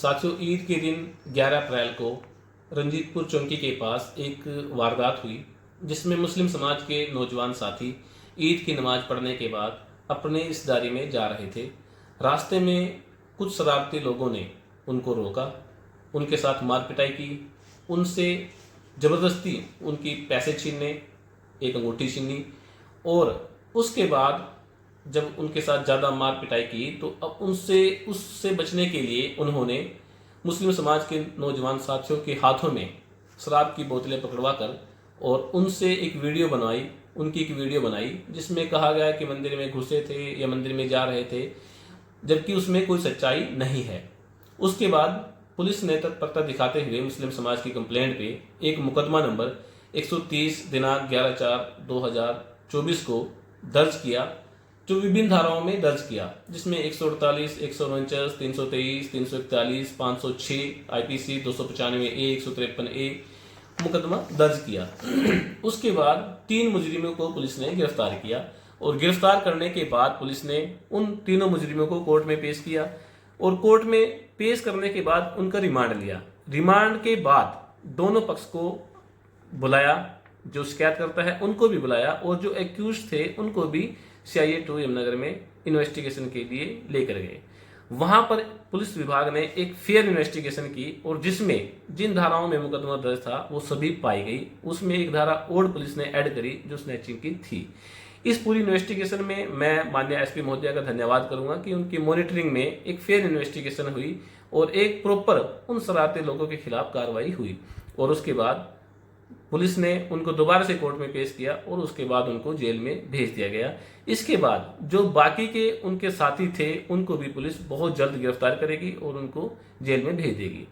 साथियों, ईद के दिन 11 अप्रैल को रंजीतपुर चौकी के पास एक वारदात हुई जिसमें मुस्लिम समाज के नौजवान साथी ईद की नमाज पढ़ने के बाद अपने रिश्तेदारी में जा रहे थे। रास्ते में कुछ शरारती लोगों ने उनको रोका, उनके साथ मार पिटाई की, उनसे ज़बरदस्ती उनकी पैसे छीनने, एक अंगूठी छीनी और उसके बाद जब उनके साथ ज़्यादा मार पिटाई की तो अब उससे बचने के लिए उन्होंने मुस्लिम समाज के नौजवान साथियों के हाथों में शराब की बोतलें पकड़वा कर और उनसे एक वीडियो बनवाई, उनकी एक वीडियो बनाई जिसमें कहा गया कि मंदिर में घुसे थे या मंदिर में जा रहे थे, जबकि उसमें कोई सच्चाई नहीं है। उसके बाद पुलिस ने तत्परता दिखाते हुए मुस्लिम समाज की कंप्लेंट पे एक मुकदमा नंबर 130 दिनांक 11/4/2024 को दर्ज किया, जो विभिन्न धाराओं में दर्ज किया, जिसमें 148, 149, 323, 341, 506 आईपीसी 295A, 153A मुकदमा दर्ज किया। उसके बाद 3 मुजरिमों को पुलिस ने गिरफ्तार किया और गिरफ्तार करने के बाद पुलिस ने उन तीनों मुजरिमों को कोर्ट में पेश किया और कोर्ट में पेश करने के बाद उनका रिमांड लिया। रिमांड के बाद दोनों पक्ष को बुलाया, जो शिकायत करता है उनको भी बुलाया और जो एक्यूज थे उनको भी CIA 2 यमुनानगर में इन्वेस्टिगेशन के लिए लेकर गए। वहां पर पुलिस विभाग ने एक फेयर इन्वेस्टिगेशन की और जिसमें जिन धाराओं में मुकदमा दर्ज था वो सभी पाई गई। उसमें एक धारा और पुलिस ने ऐड करी जो स्नैचिंग की थी। इस पूरी इन्वेस्टिगेशन में मैं माननीय SP महोदया का धन्यवाद करूंगा कि उनकी मॉनिटरिंग में एक फेयर इन्वेस्टिगेशन हुई और एक प्रॉपर उन शरारती लोगों के खिलाफ कार्रवाई हुई और उसके बाद पुलिस ने उनको दोबारा से कोर्ट में पेश किया और उसके बाद उनको जेल में भेज दिया गया। इसके बाद जो बाकी के उनके साथी थे उनको भी पुलिस बहुत जल्द गिरफ्तार करेगी और उनको जेल में भेज देगी।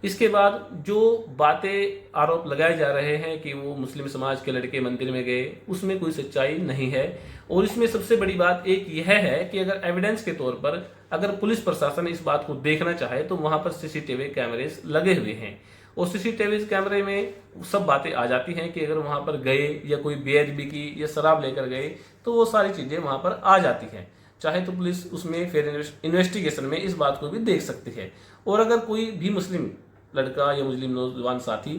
इसके बाद जो बातें आरोप लगाए जा रहे हैं कि वो मुस्लिम समाज के लड़के मंदिर में गए, उसमें कोई सच्चाई नहीं है। और इसमें सबसे बड़ी बात एक यह है कि अगर एविडेंस के तौर पर अगर पुलिस प्रशासन इस बात को देखना चाहे तो वहां पर CCTV कैमरेज लगे हुए हैं और CCTV कैमरे में सब बातें आ जाती हैं कि अगर वहां पर गए या कोई बेअदबी की या शराब लेकर गए तो वो सारी चीजें वहां पर आ जाती हैं। चाहे तो पुलिस उसमें फिर इन्वेस्टिगेशन में इस बात को भी देख सकती है। और अगर कोई भी मुस्लिम लड़का या मुस्लिम नौजवान साथी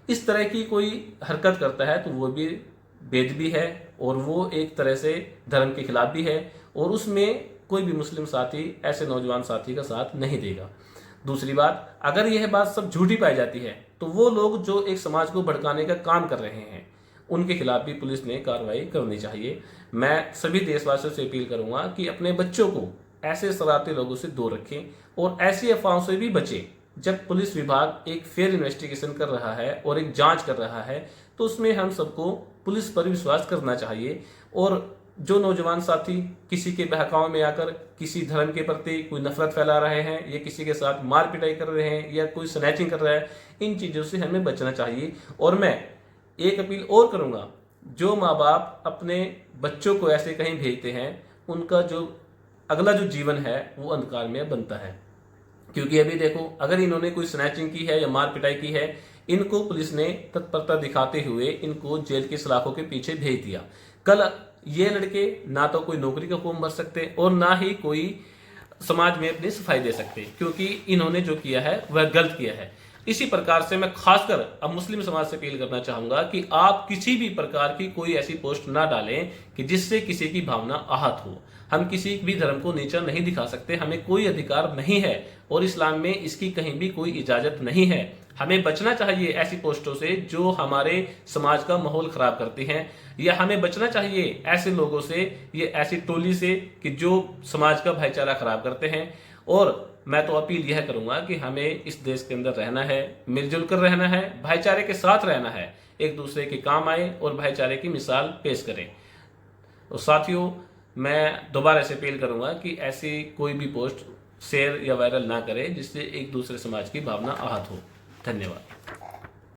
इस तरह की कोई हरकत करता है तो वो भी बेअदबी है और वो एक तरह से धर्म के खिलाफ भी है और उसमें कोई भी मुस्लिम साथी ऐसे नौजवान साथी का साथ नहीं देगा। दूसरी बात, अगर यह बात सब झूठी पाई जाती है तो वो लोग जो एक समाज को भड़काने का काम कर रहे हैं उनके खिलाफ भी पुलिस ने कार्रवाई करनी चाहिए। मैं सभी देशवासियों से अपील करूंगा कि अपने बच्चों को ऐसे शरारती लोगों से दूर रखें और ऐसी अफवाहों से भी बचें। जब पुलिस विभाग एक फेयर इन्वेस्टिगेशन कर रहा है और एक जांच कर रहा है तो उसमें हम सबको पुलिस पर विश्वास करना चाहिए। और जो नौजवान साथी किसी के बहकावे में आकर किसी धर्म के प्रति कोई नफरत फैला रहे हैं या किसी के साथ मार पिटाई कर रहे हैं या कोई स्नैचिंग कर रहा है, इन चीज़ों से हमें बचना चाहिए। और मैं एक अपील और करूंगा, जो माँ बाप अपने बच्चों को ऐसे कहीं भेजते हैं उनका जो अगला जो जीवन है वो अंधकार में बनता है। क्योंकि अभी देखो, अगर इन्होंने कोई स्नैचिंग की है या मार पिटाई की है, इनको पुलिस ने तत्परता दिखाते हुए इनको जेल की सलाखों के पीछे भेज दिया। कल ये लड़के ना तो कोई नौकरी का फॉर्म भर सकते और ना ही कोई समाज में अपनी सफाई दे सकते, क्योंकि इन्होंने जो किया है वह गलत किया है। इसी प्रकार से मैं खासकर अब मुस्लिम समाज से अपील करना चाहूंगा कि आप किसी भी प्रकार की कोई ऐसी पोस्ट ना डालें कि जिससे किसी की भावना आहत हो। हम किसी भी धर्म को नीचा नहीं दिखा सकते, हमें कोई अधिकार नहीं है और इस्लाम में इसकी कहीं भी कोई इजाजत नहीं है। हमें बचना चाहिए ऐसी पोस्टों से जो हमारे समाज का माहौल खराब करती हैं, या हमें बचना चाहिए ऐसे लोगों से, ये ऐसी टोली से कि जो समाज का भाईचारा खराब करते हैं। और मैं तो अपील यह करूंगा कि हमें इस देश के अंदर रहना है, मिलजुल कर रहना है, भाईचारे के साथ रहना है, एक दूसरे के काम आए और भाईचारे की मिसाल पेश करें। और साथियों, मैं दोबारा से अपील करूंगा कि ऐसी कोई भी पोस्ट शेयर या वायरल ना करें जिससे एक दूसरे समाज की भावना आहत हो। धन्यवाद।